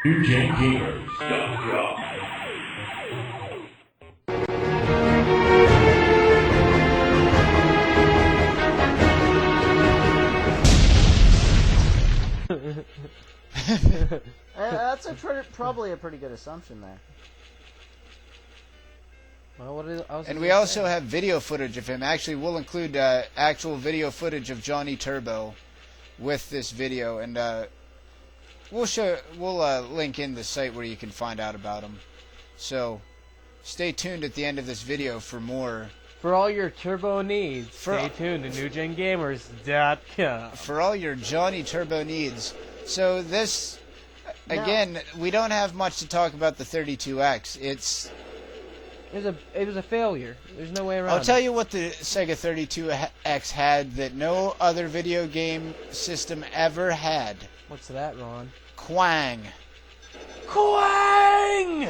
NewGenGamers.com. That's probably a pretty good assumption there. Well, and we also have video footage of him. Actually, we'll include actual video footage of Johnny Turbo with this video, and we'll link in the site where you can find out about him. So, stay tuned at the end of this video for more. For all your turbo needs, stay tuned to NewGenGamers.com. For all your Johnny Turbo needs. So this, again, we don't have much to talk about the 32X. It was a failure. There's no way around I'll tell you what the Sega 32X had that no other video game system ever had. What's that, Ron? Quang. Quang!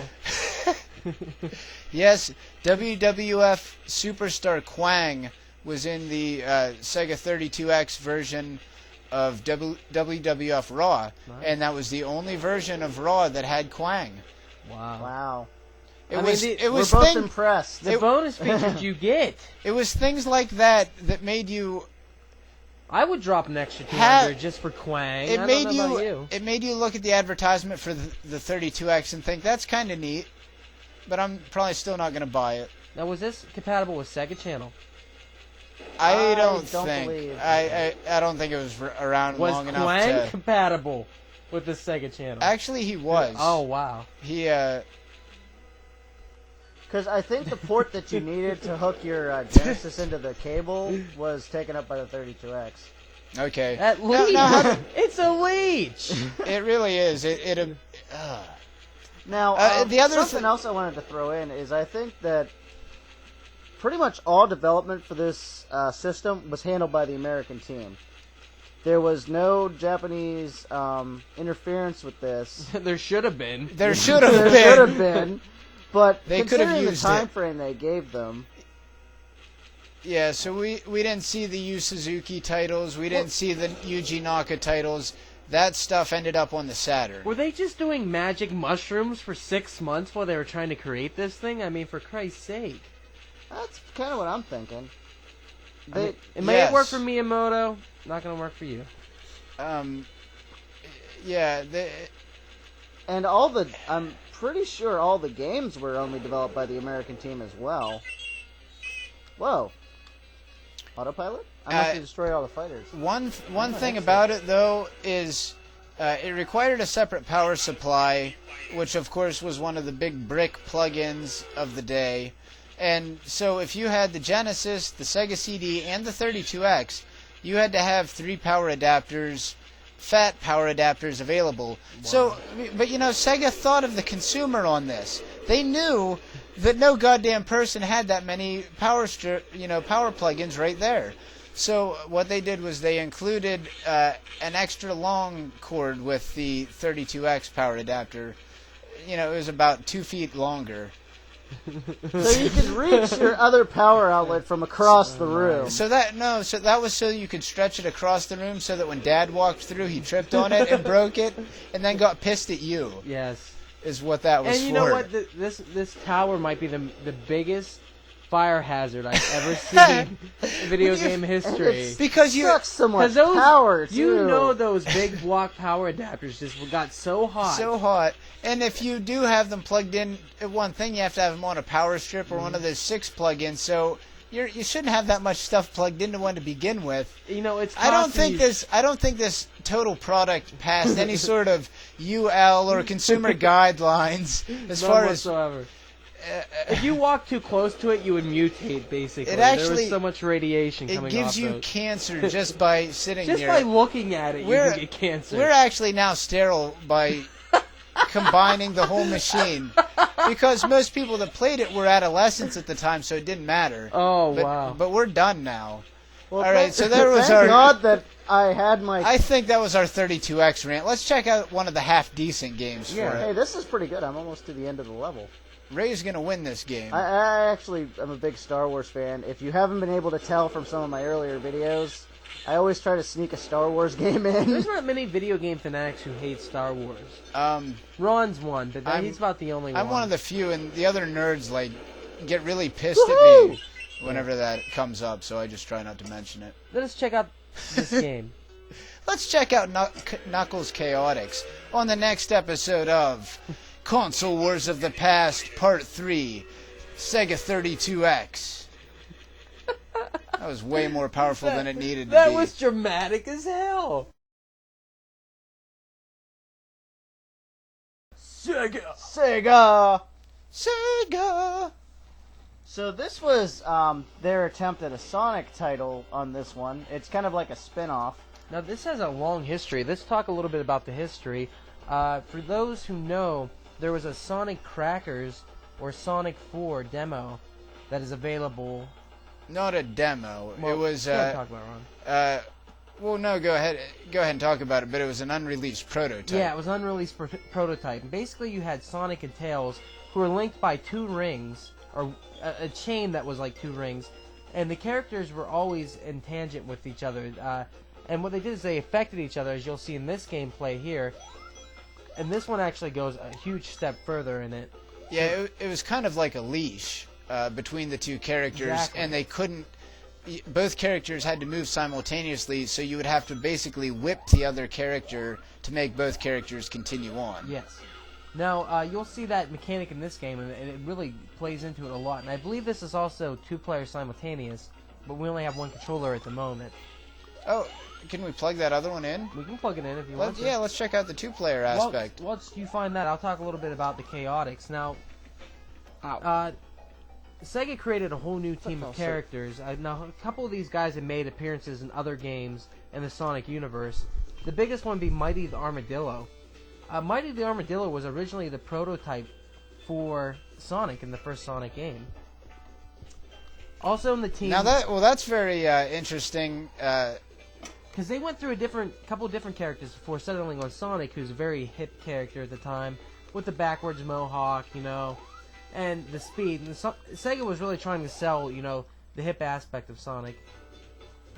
Yes, WWF Superstar Quang was in the Sega 32X version of WWF Raw, nice. And that was the only version of Raw that had Quang. Wow. It was we're both impressed. The bonus features you get. It was things like that made you. I would drop an extra 200 just for Quang. It made you look at the advertisement for the 32X and think that's kind of neat, but I'm probably still not going to buy it. Now, was this compatible with Sega Channel? I don't think. I don't think it was around long enough. Was Quang compatible with the Sega Channel? Actually, he was. Oh wow. Because I think the port that you needed to hook your Genesis into the cable was taken up by the 32X. Okay. At least. It's a leech! It really is. Now, something else I wanted to throw in is I think that pretty much all development for this system was handled by the American team. There was no Japanese interference with this. There should have been. There should have been. But they could have used used the time frame they gave them. Yeah, so we didn't see the Yu Suzuki titles. We didn't see the Yuji Naka titles. That stuff ended up on the Saturn. Were they just doing magic mushrooms for 6 months while they were trying to create this thing? I mean, for Christ's sake. That's kind of what I'm thinking. It may work for Miyamoto. Not going to work for you. Yeah. And I'm pretty sure all the games were only developed by the American team as well. Whoa. Autopilot? I must have destroyed all the fighters. One thing about it, though, is it required a separate power supply, which, of course, was one of the big brick plugins of the day. And so if you had the Genesis, the Sega CD, and the 32X, you had to have 3 power adapters, fat power adapters available. Wow. So, but Sega thought of the consumer on this. They knew that no goddamn person had that many power plugins right there. So what they did was they included an extra long cord with the 32X power adapter. It was about 2 feet longer. So you could reach your other power outlet from across the room. So that was so you could stretch it across the room so that when Dad walked through, he tripped on it and broke it, and then got pissed at you. Yes, is what that was for. And you know what? This tower might be the biggest fire hazard I've ever seen in video game history. Because you sucks so much power, too. You know those big block power adapters just got so hot. So hot. And if you do have them plugged in, one thing, you have to have them on a power strip or one of those 6 plug-ins. So you shouldn't have that much stuff plugged into one to begin with. It's. I don't think this total product passed any sort of UL or consumer guidelines as far whatsoever. If you walk too close to it, you would mutate, basically. There was so much radiation coming off it gives you cancer just by sitting there. Just by looking at it, you can get cancer. We're actually now sterile by combining the whole machine. Because most people that played it were adolescents at the time, so it didn't matter. Oh, wow. But we're done now. Well, all right, so there was thank God that I had my... I think that was our 32X rant. Let's check out one of the half-decent games for it. Hey, this is pretty good. I'm almost to the end of the level. Ray's going to win this game. I actually am a big Star Wars fan. If you haven't been able to tell from some of my earlier videos, I always try to sneak a Star Wars game in. There's not many video game fanatics who hate Star Wars. Ron's one, but he's about the only one. I'm one of the few, and the other nerds like get really pissed at me whenever that comes up, so I just try not to mention it. Let us check out this game. Let's check out Knuckles Chaotix on the next episode of Console Wars of the Past Part 3, Sega 32X. That was way more powerful than it needed to be. That was dramatic as hell. Sega. So this was their attempt at a Sonic title on this one. It's kind of like a spin-off. Now this has a long history. Let's talk a little bit about the history. For those who know, there was a Sonic Crackers or Sonic 4 demo that is available. Not a demo. Well, it was. Talk about it, Ron. Well, no. Go ahead and talk about it. But it was an unreleased prototype. Yeah, it was an unreleased prototype. And basically, you had Sonic and Tails who were linked by 2 rings, or a chain that was like 2 rings, and the characters were always in tangent with each other. And what they did is they affected each other, as you'll see in this gameplay here. And this one actually goes a huge step further in it. Yeah, it was kind of like a leash between the 2 characters, Exactly. and they couldn't. Both characters had to move simultaneously, so you would have to basically whip the other character to make both characters continue on. Yes. Now, you'll see that mechanic in this game, and it really plays into it a lot. And I believe this is also 2-player simultaneous, but we only have 1 controller at the moment. Oh, can we plug that other one in? We can plug it in if you want to. Yeah, let's check out the 2-player aspect. Once you find that, I'll talk a little bit about the Chaotix. Now, Sega created a whole new team of characters. Now, a couple of these guys have made appearances in other games in the Sonic universe. The biggest one being Mighty the Armadillo. Mighty the Armadillo was originally the prototype for Sonic in the first Sonic game. Also in the team... Now that's very interesting. Because they went through a couple of different characters before settling on Sonic, who's a very hip character at the time, with the backwards mohawk, and the speed. And Sega was really trying to sell, the hip aspect of Sonic.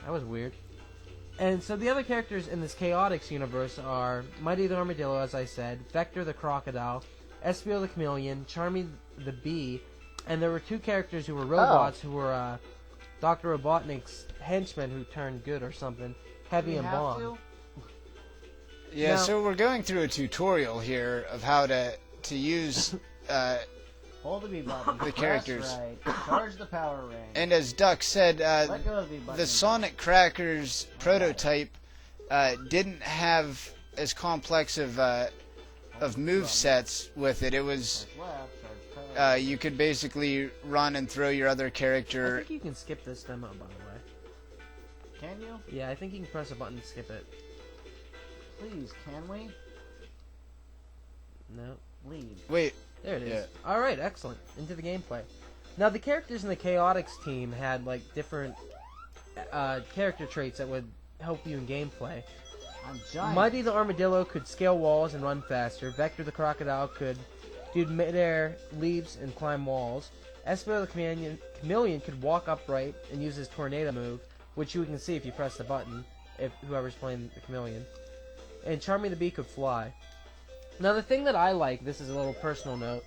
That was weird. And so the other characters in this Chaotix universe are Mighty the Armadillo, as I said, Vector the Crocodile, Espio the Chameleon, Charmy the Bee, and there were 2 characters who were robots who were Dr. Robotnik's henchmen who turned good or something, Heavy and Bomb. Yeah, Now, so we're going through a tutorial here of how to use Hold the B button. the characters. Right. Charge the power ring. And as Duck said, Let go of the B button. the Sonic Crackers prototype didn't have as complex of move sets with it. It was you could basically run and throw your other I character. think you can skip this demo, by the way. Can you? Yeah, I think you can press a button to skip it. Please, can we? No. Leave. Wait, There it is. Yeah. Alright, excellent. Into the gameplay. Now, the characters in the Chaotix team had, different character traits that would help you in gameplay. I'm giant. Mighty the Armadillo could scale walls and run faster. Vector the Crocodile could do mid-air leaps and climb walls. Espio the Chameleon could walk upright and use his tornado move, which you can see if you press the button, if whoever's playing the Chameleon. And Charmy the Bee could fly. Now, the thing that I like, this is a little personal note,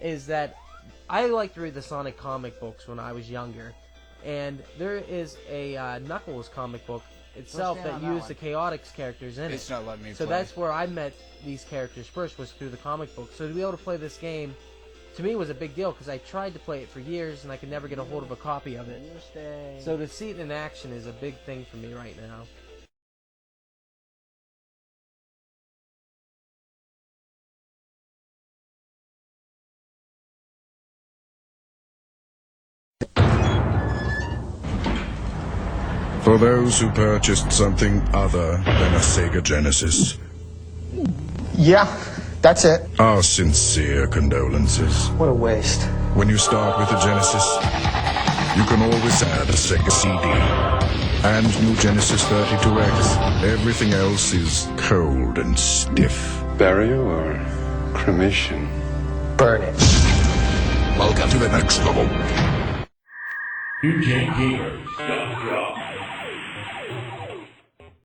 is that I liked to read the Sonic comic books when I was younger. And there is a Knuckles comic book itself that used the Chaotix characters in it. it's not letting me So play. that's where I met these characters first, was through the comic book. So to be able to play this game, to me, was a big deal, because I tried to play it for years, and I could never get a hold of a copy of it. So to see it in action is a big thing for me right now. For those who purchased something other than a Sega Genesis, Yeah, that's it. our sincere condolences. What a waste. When you start with a Genesis, you can always add a Sega CD. And new Genesis 32X. Everything else is cold and stiff. Burial or cremation? Burn it. Welcome to the next level. UKGamers.com